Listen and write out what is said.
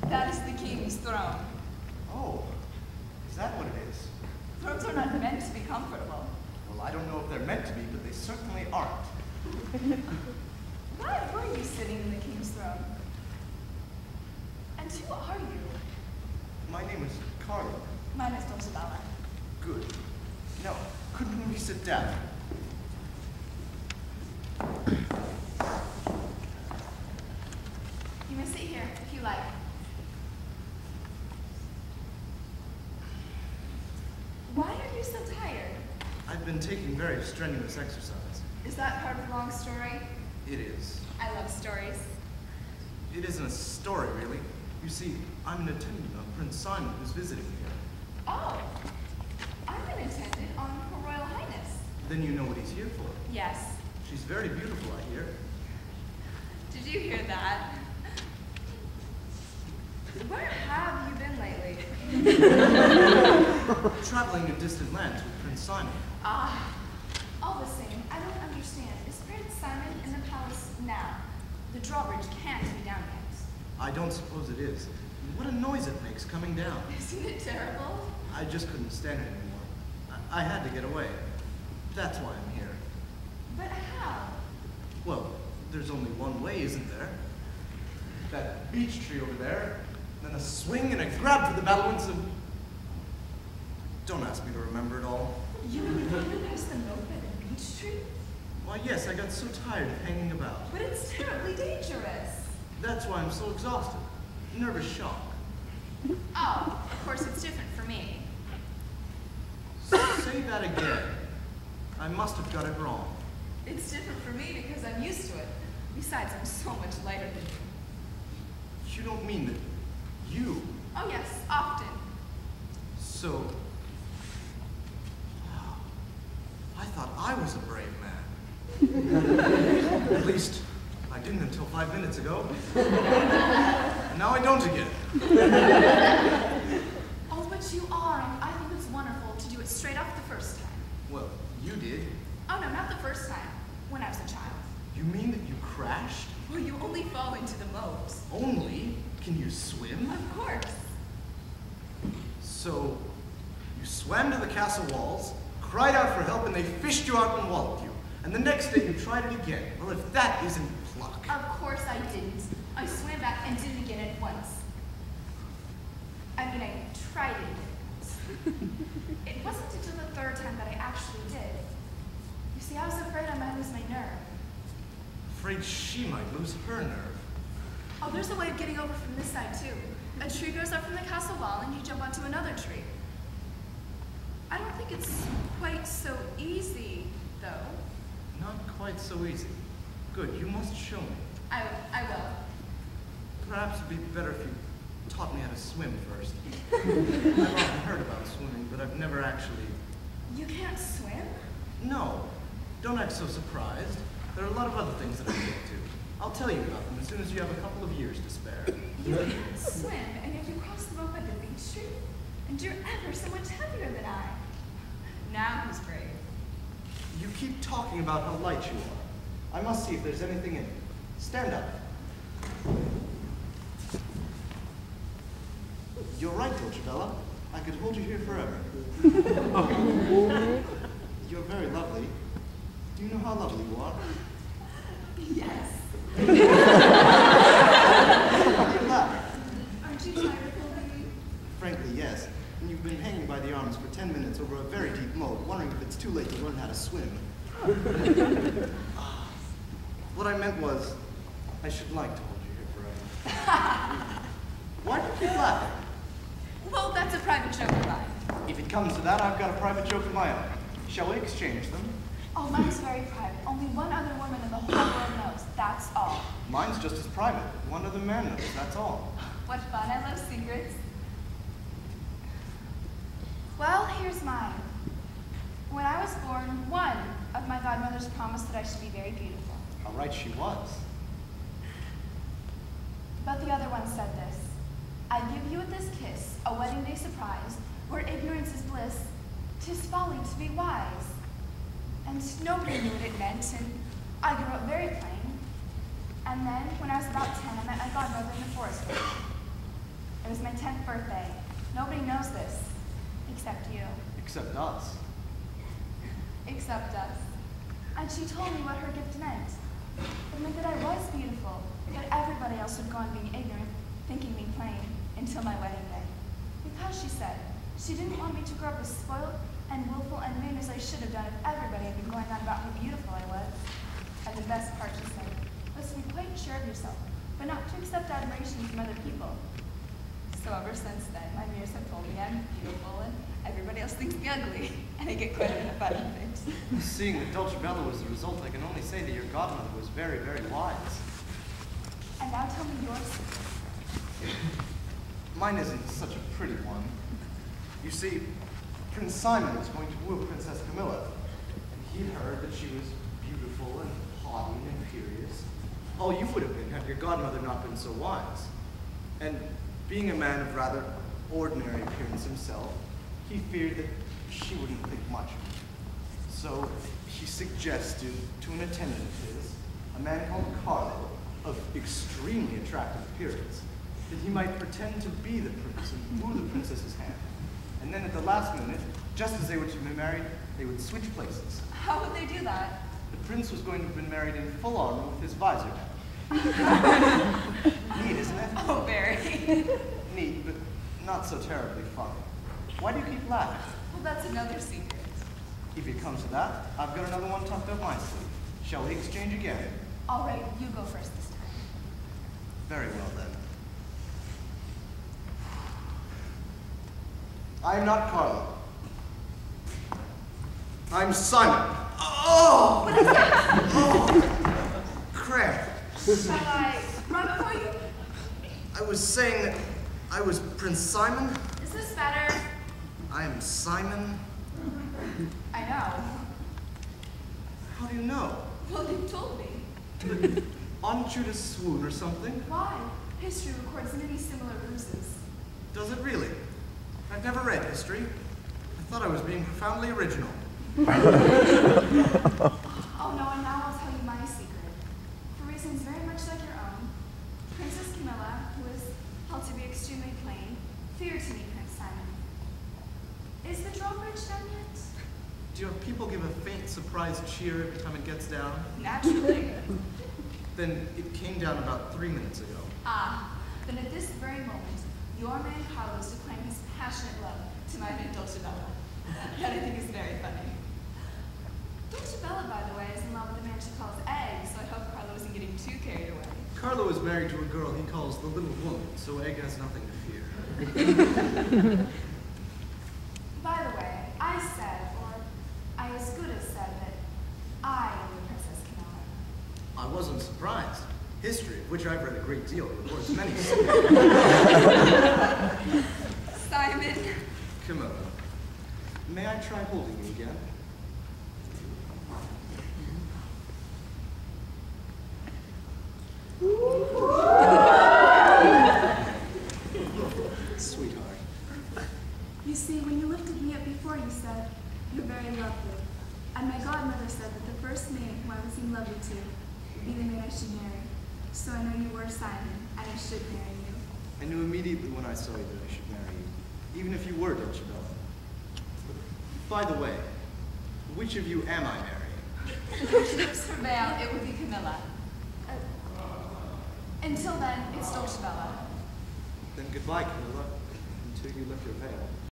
That is the king's throne. Oh, is that what it is? Thrones are not meant to be comfortable. Well, I don't know if they're meant to be, but they certainly aren't. Why were you sitting in the king's throne? And who are you? My name is Carlo. Mine is Dulcibella. Good. No, couldn't we sit down? You may sit here if you like. Why are you so tired? I've been taking very strenuous exercise. Is that part of the long story? It is. I love stories. It isn't a story, really. You see, I'm an attendant on Prince Simon, who's visiting here. Oh, I'm an attendant on Her Royal Highness. Then you know what he's here for. Yes. She's very beautiful, I hear. Did you hear that? Where have you been lately? Traveling to distant lands with Prince Simon. Ah, all the same, I don't understand. Is Prince Simon in the palace now? The drawbridge can't be down yet. I don't suppose it is. What a noise it makes coming down. Isn't it terrible? I just couldn't stand it anymore. I had to get away. That's why I'm here. But how? Well, there's only one way, isn't there? That beech tree over there, then a swing and a grab for the battlements of... Don't ask me to remember it all. You recognize the moped and beech tree? Why, yes, I got so tired of hanging about. But it's terribly dangerous. That's why I'm so exhausted. Nervous shock. Oh, of course it's different for me. Say that again. I must have got it wrong. It's different for me because I'm used to it. Besides, I'm so much lighter than you. You don't mean that you... Oh yes, often. So... I thought I was a brave man. At least, I didn't until 5 minutes ago. Now I don't again. Oh, but you are, and I think it's wonderful to do it straight off the first time. Well, you did. Oh no, not the first time. When I was a child. You mean that you crashed? Well, you only fall into the moat. Only? Can you swim? Of course. So, you swam to the castle walls, cried out for help, and they fished you out and walloped you. And the next day you tried it again. Well, if that isn't pluck. Of course I didn't. I swam back and did it again at once. I mean, I tried it again. It wasn't until the third time that I actually did. You see, I was afraid I might lose my nerve. Afraid she might lose her nerve. Oh, there's a way of getting over from this side, too. A tree goes up from the castle wall, and you jump onto another tree. I don't think it's quite so easy, though. Not quite so easy. Good, you must show me. I will. Perhaps it'd be better if you taught me how to swim first. I've often heard about swimming, but I've never actually... You can't swim? No. Don't act so surprised. There are a lot of other things that I get to. I'll tell you about them as soon as you have a couple of years to spare. You can't swim, and if you cross the rope at the beach tree, and you're ever so much heavier than I. Now who's brave? You keep talking about how light you are. I must see if there's anything in it. Stand up. You're right, Dulcibella. I could hold you here forever. You're very lovely. Do you know how lovely you are? Yes. You laugh. Aren't you tired of holding me? Frankly, yes. And you've been hanging by the arms for 10 minutes over a very deep moat, wondering if it's too late to learn how to swim. What I meant was, I should like to hold you here forever. Why do you keep laughing? Well, that's a private joke of mine. If it comes to that, I've got a private joke of my own. Shall we exchange them? Oh, mine's very private. Only one other woman in the whole world knows. That's all. Mine's just as private. One other man knows, that's all. What fun. I love secrets. Well, here here's mine. When I was born, one of my godmothers promised that I should be very beautiful. How right she was. But the other one said this: I give you with this kiss a wedding day surprise, where ignorance is bliss, 'tis folly to be wise. And nobody knew what it meant, and I grew up very plain. And then, when I was about 10, I met my godmother in the forest. It was my 10th birthday. Nobody knows this, except you. Except us. Except us. And she told me what her gift meant. It meant that I was beautiful, but everybody else would go on being ignorant, thinking me plain, until my wedding day. Because, she said, she didn't want me to grow up as spoiled and willful and vain as I should have done if everybody had been going on about how beautiful I was. And the best part, she said, was to be quite sure of yourself, but not to accept admiration from other people. So ever since then, my mirrors have told me I'm beautiful, and everybody else thinks me ugly, and I get quite a funny fit. Seeing that Dulcibella was the result, I can only say that your godmother was very, very wise. And now tell me yours. Mine isn't such a pretty one. You see, Prince Simon was going to woo Princess Camilla, and he'd heard that she was beautiful and haughty and imperious. All you would have been had your godmother not been so wise. And being a man of rather ordinary appearance himself, he feared that she wouldn't think much of him. So he suggested to an attendant of his, a man called Carlo, of extremely attractive appearance, that he might pretend to be the prince and woo the princess's hand. And then at the last minute, just as they were to be married, they would switch places. How would they do that? The prince was going to have been married in full armor with his visor down. Neat, isn't it? Oh, very. Neat, but not so terribly funny. Why do you keep laughing? Well, that's another secret. If it comes to that, I've got another one tucked up my sleeve. Shall we exchange again? All right, you go first this time. Very well, then. I am not Carlo. I'm Simon. Oh! What is that? Oh! Cramp. Shall I run for you? I was saying that I was Prince Simon. Is this better? I am Simon. I know. How do you know? Well, you told me. Oughtn't you to swoon or something? Why? History records many similar ruses. Does it really? I've never read history. I thought I was being profoundly original. Oh no, and now I'll tell you my secret. For reasons very much like your own, Princess Camilla, who is held to be extremely plain, feared to meet Prince Simon. Is the drawbridge done yet? Do your people give a faint surprised cheer every time it gets down? Naturally. Then it came down about 3 minutes ago. Ah, then at this very moment, your man Carlos declared his passionate love to my maid Dulcibella. That I think is very funny. Dulcibella, by the way, is in love with a man she calls Egg, so I hope Carlo isn't getting too carried away. Carlo is married to a girl he calls the little woman, so Egg has nothing to fear. By the way, I said, or I as good as said, that I am the Princess Camilla. I wasn't surprised. History, of which I've read a great deal, records many. Simon. Camilla, may I try holding you again? Sweetheart. You see, when you lifted me up before, you said, "You're very lovely." And my godmother said that the first man whom I would seem lovely to would be the man I should marry. So I know you were Simon, and I should marry you. I knew immediately when I saw you that I should marry you, even if you were Dulcibella. By the way, which of you am I marrying? If ships prevail, it would be Camilla. Until then, it's Dulcibella. Then goodbye, Camilla, until you lift your veil.